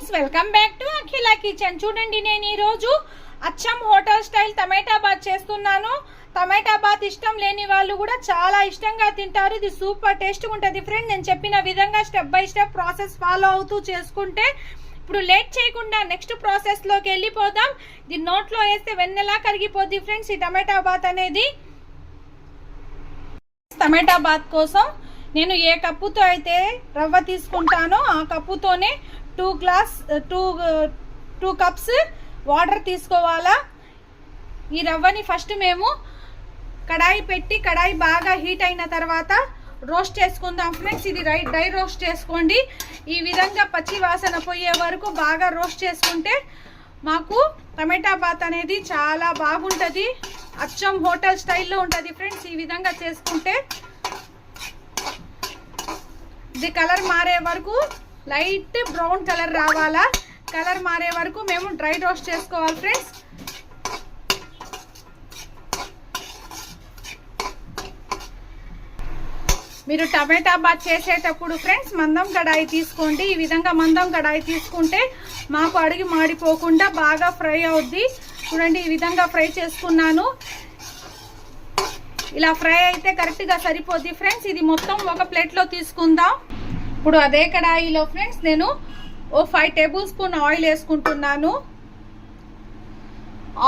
Friends, welcome back to Akhila kitchen. చూడండి, నేను ఈరోజు అచ్చం హోటల్ స్టైల్ టమాటా బాత్ చేస్తున్నాను. టమాటా బాత్ ఇష్టం లేని వాళ్ళు కూడా చాలా ఇష్టంగా తింటారు. ఇది సూపర్ టేస్ట్గా ఉంటుంది ఫ్రెండ్. నేను చెప్పిన విధంగా step by step process follow అవుతూ చేసుకుంటే ఇప్పుడు లేట్ చేయకుండా నెక్స్ట్ ప్రాసెస్లోకి వెళ్ళిపోదాం. ఇది నోట్లో వేస్తే వెన్నెలా కరిగిపోద్ది ఫ్రెండ్స్ ఈ టమాటా బాత్ అనేది. టమాటా బాత్ కోసం నేను ఏ కప్పుతో అయితే రవ్వ తీసుకుంటానో ఆ కప్పుతోనే 2 కప్స్ వాటర్ తీసుకోవాలా. ఈ రవ్వని ఫస్ట్ మేము కడాయి పెట్టి కడాయి బాగా హీట్ అయిన తర్వాత రోస్ట్ చేసుకుందాం ఫ్రెండ్స్. ఇది డ్రై రోస్ట్ చేసుకోండి. ఈ విధంగా పచ్చి వాసన పోయే వరకు బాగా రోస్ట్ చేసుకుంటే మాకు టమాటా బాత్ అనేది చాలా బాగుంటుంది. అచ్చం హోటల్ స్టైల్లో ఉంటుంది ఫ్రెండ్స్. ఈ విధంగా చేసుకుంటే ఇది కలర్ మారే వరకు, లైట్ బ్రౌన్ కలర్ రావాలా. కలర్ మారే వరకు మేము డ్రై రోస్ట్ చేసుకోవాలి ఫ్రెండ్స్. మీరు టమాటా బాత్ చేసేటప్పుడు ఫ్రెండ్స్ మందం కడాయి తీసుకోండి. ఈ విధంగా మందం కడాయి తీసుకుంటే మాకు అడిగి మాడిపోకుండా బాగా ఫ్రై అవుద్ది. చూడండి, ఈ విధంగా ఫ్రై చేసుకున్నాను. ఇలా ఫ్రై అయితే కరెక్ట్గా సరిపోద్ది ఫ్రెండ్స్. ఇది మొత్తం ఒక ప్లేట్లో తీసుకుందాం. ఇప్పుడు అదే కడాయిలో ఫ్రెండ్స్ నేను 5 టేబుల్ స్పూన్ ఆయిల్ వేసుకుంటున్నాను.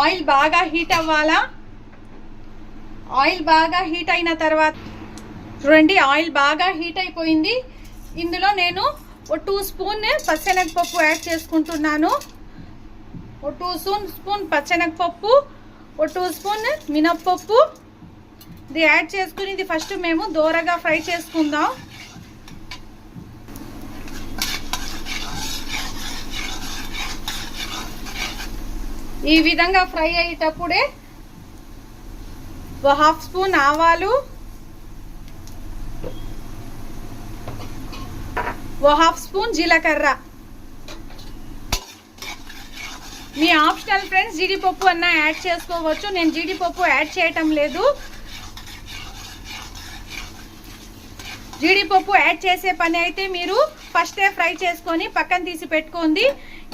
ఆయిల్ బాగా హీట్ అవ్వాలా. ఆయిల్ బాగా హీట్ అయిన తర్వాత చూడండి, ఆయిల్ బాగా హీట్ అయిపోయింది. ఇందులో నేను 2 స్పూన్ పచ్చెనగపప్పు యాడ్ చేసుకుంటున్నాను. 2 స్పూన్ పచ్చెనగపప్పు, 2 స్పూన్ మినప్పప్పు ఇది యాడ్ చేసుకుని ఇది ఫస్ట్ మేము దోరగా ఫ్రై చేసుకుందాం. ఈ విధంగా ఫ్రై అయ్యేటప్పుడే 1/2 స్పూన్ ఆవాలు, 1/2 స్పూన్ జీలకర్ర. మీ ఆప్షనల్ ఫ్రెండ్స్, జీడిపప్పు అన్నా యాడ్ చేసుకోవచ్చు. నేను జీడిపప్పు యాడ్ చేయటం లేదు. జీడిపప్పు యాడ్ చేసే పని అయితే మీరు ఫస్టే ఫ్రై చేసుకొని పక్కన తీసి పెట్టుకోండి.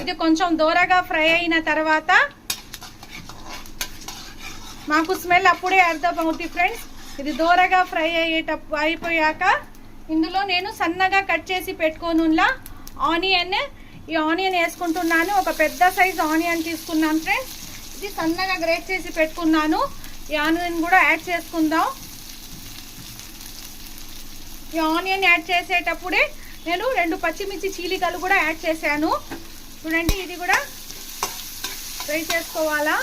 ఇది కొంచెం దోరగా ఫ్రై అయిన తర్వాత మాకు స్మెల్ అప్పుడే అర్థమవుతుంది ఫ్రెండ్స్. ఇది దోరగా ఫ్రై అయిపోయాక ఇందులో నేను సన్నగా కట్ చేసి పెట్టుకోనులా ఆనియన్, ఈ ఆనియన్ వేసుకుంటున్నాను. ఒక పెద్ద సైజ్ ఆనియన్ తీసుకున్నాను ఫ్రెండ్స్. ఇది సన్నగా గ్రేట్ చేసి పెట్టుకున్నాను. ఈ ఆనియన్ కూడా యాడ్ చేసుకుందాం. ఈ ఆనియన్ యాడ్ చేసేటప్పుడే నేను 2 పచ్చిమిర్చి చీలికలు కూడా యాడ్ చేశాను. చూడండి, ఇది కూడా ఫ్రై చేసుకోవాలా.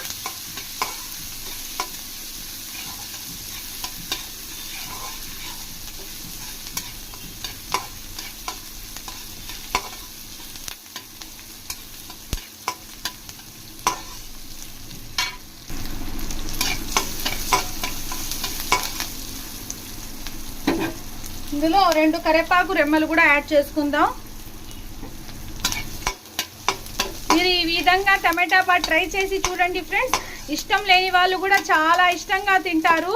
ఇందులో 2 కరివేపాకు రెమ్మలు కూడా యాడ్ చేసుకుందాం. మీరు ఈ విధంగా టమాటా బాత్ ట్రై చేసి చూడండి ఫ్రెండ్స్. ఇష్టం లేని వాళ్ళు కూడా చాలా ఇష్టంగా తింటారు.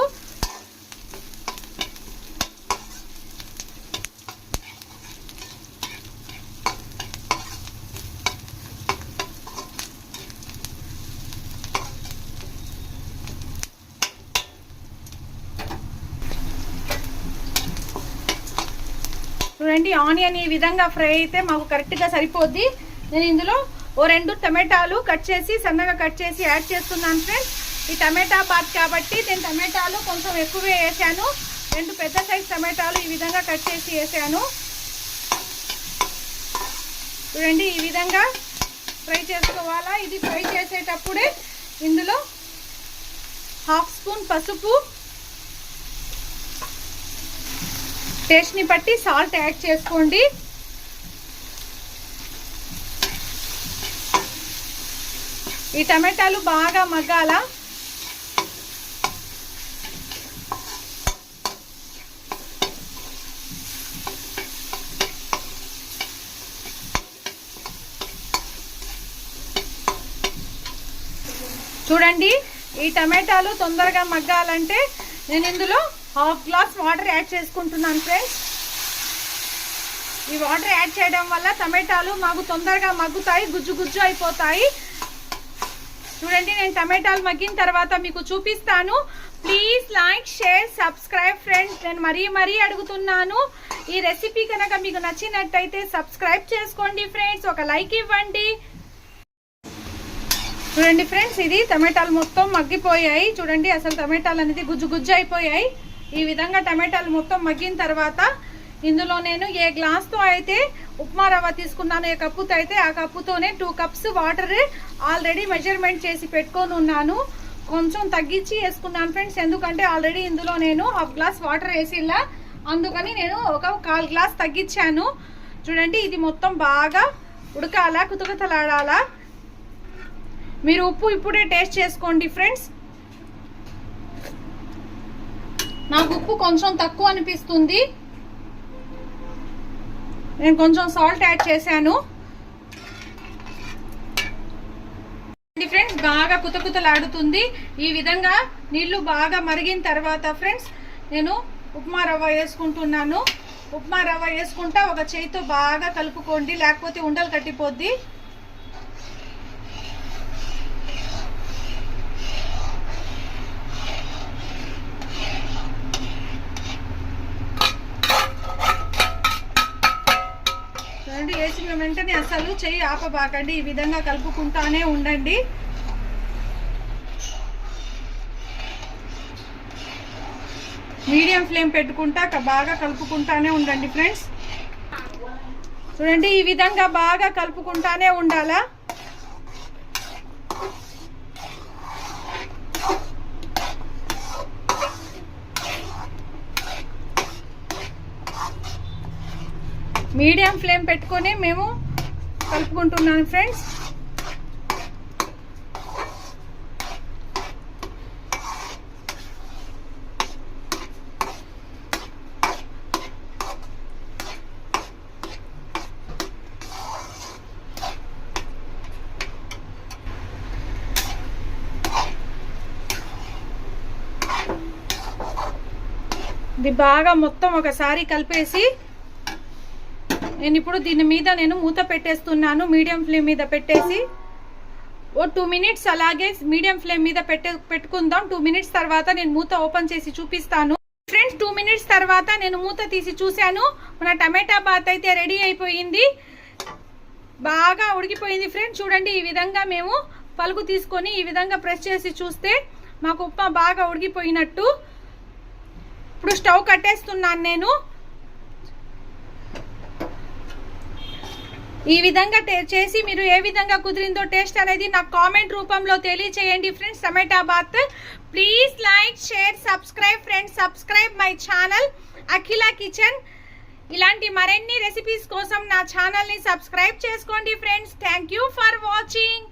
చూడండి, ఆనియన్ ఈ విధంగా ఫ్రై అయితే మాకు కరెక్ట్గా సరిపోద్ది. నేను ఇందులో 2 టమాటాలు సన్నగా కట్ చేసి యాడ్ చేస్తున్నాను ఫ్రెండ్స్. ఈ టమాటా బాత్ కాబట్టి నేను టమాటాలు కొంచెం ఎక్కువే వేసాను. 2 పెద్ద సైజ్ టమాటాలు ఈ విధంగా కట్ చేసి వేసాను. చూడండి, ఈ విధంగా ఫ్రై చేసుకోవాలా. ఇది ఫ్రై చేసేటప్పుడే ఇందులో 1/2 స్పూన్ పసుపు, టేస్ట్ని బట్టి సాల్ట్ యాడ్ చేసుకోండి. ఈ టమాటాలు బాగా మగ్గాల. చూడండి, ఈ టమాటాలు తొందరగా మగ్గాలంటే నేను ఇందులో 1/2 గ్లాస్ వాటర్ యాడ్ చేసుకుంటున్నాను ఫ్రెండ్స్. ఈ వాటర్ యాడ్ చేయడం వల్ల టమాటాలు మాకు తొందరగా మగ్గుతాయి, గుజ్జు గుజ్జు అయిపోతాయి. చూడండి, నేను టమాటాలు మగ్గిన తర్వాత మీకు చూపిస్తాను. Please like, share, subscribe friends. నేను మరీ అడుగుతున్నాను, ఈ రెసిపీ కనుక మీకు నచ్చినట్టయితే సబ్స్క్రైబ్ చేసుకోండి ఫ్రెండ్స్, ఒక లైక్ ఇవ్వండి. చూడండి ఫ్రెండ్స్, ఇది టమాటాలు మొత్తం మగ్గిపోయాయి. చూడండి, అసలు టమాటాలు అనేది గుజ్జు గుజ్జు అయిపోయాయి. ఈ విధంగా టమాటాలు మొత్తం మగ్గిన తర్వాత ఇందులో నేను ఏ గ్లాస్తో అయితే ఉప్మా రవ్వ తీసుకున్నాను, ఏ కప్పుతో అయితే ఆ కప్పుతోనే 2 కప్స్ వాటర్ ఆల్రెడీ మెజర్మెంట్ చేసి పెట్టుకొని ఉన్నాను. కొంచెం తగ్గించి వేసుకున్నాను ఫ్రెండ్స్, ఎందుకంటే ఆల్రెడీ ఇందులో నేను 1/2 గ్లాస్ వాటర్ వేసిలా, అందుకని నేను ఒక 1/4 గ్లాస్ తగ్గించాను. చూడండి, ఇది మొత్తం బాగా ఉడకాలా, కుతకుతలాడాలా. మీరు ఉప్పు ఇప్పుడే టేస్ట్ చేసుకోండి ఫ్రెండ్స్. నాకు ఉప్పు కొంచెం తక్కువ అనిపిస్తుంది, నేను కొంచెం సాల్ట్ యాడ్ చేశాను. ఫ్రెండ్స్, బాగా కుతకుతలాడుతుంది. ఈ విధంగా నీళ్లు బాగా మరిగిన తర్వాత ఫ్రెండ్స్ నేను ఉప్మా రవ్వ వేసుకుంటున్నాను. ఉప్మా రవ్వ వేసుకుంటా ఒక చేయితో బాగా కలుపుకోండి, లేకపోతే ఉండలు కట్టిపోద్ది. వేసిన వెంటనే అసలు చెయ్యి ఆపబాకండి, ఈ విధంగా కలుపుకుంటానే ఉండండి. మీడియం ఫ్లేమ్ పెట్టుకుంటా బాగా కలుపుకుంటానే ఉండండి ఫ్రెండ్స్. చూడండి, ఈ విధంగా బాగా కలుపుకుంటానే ఉండాలా. మీడియం ఫ్లేమ్ పెట్టుకొని మేము కలుపుకుంటున్నాను ఫ్రెండ్స్. ఇది బాగా మొత్తం ఒకసారి కలిపేసి నేను ఇప్పుడు దీని మీద మూత పెట్టేస్తున్నాను. మీడియం ఫ్లేమ్ మీద పెట్టేసి ఓ 2 మినిట్స్ అలాగే మీడియం ఫ్లేమ్ మీద పెట్టుకుందాం. 2 మినిట్స్ తర్వాత నేను మూత ఓపెన్ చేసి చూపిస్తాను ఫ్రెండ్స్. 2 మినిట్స్ తర్వాత నేను మూత తీసి చూశాను. మన టమాటా బాత్ అయితే రెడీ అయిపోయింది, బాగా ఉడికిపోయింది ఫ్రెండ్స్. చూడండి, ఈ విధంగా మేము పలుకు తీసుకొని ఈ విధంగా ప్రెస్ చేసి చూస్తే మాకు ఉప్మా బాగా ఉడికిపోయినట్టు. ఇప్పుడు స్టవ్ కట్టేస్తున్నాను నేను. ఈ విధంగా చేసి మీరు ఏ విధంగా కుదిరిందో టేస్ట్ అనేది నాకు కామెంట్ రూపంలో తెలియచేయండి friends. Tomato bath. Please like, share, subscribe friends. Subscribe my channel Akhila kitchen. ఇలాంటి మరిన్ని రెసిపీస్ కోసం నా ఛానల్ని సబ్స్క్రైబ్ చేసుకోండి friends. Thank you for watching.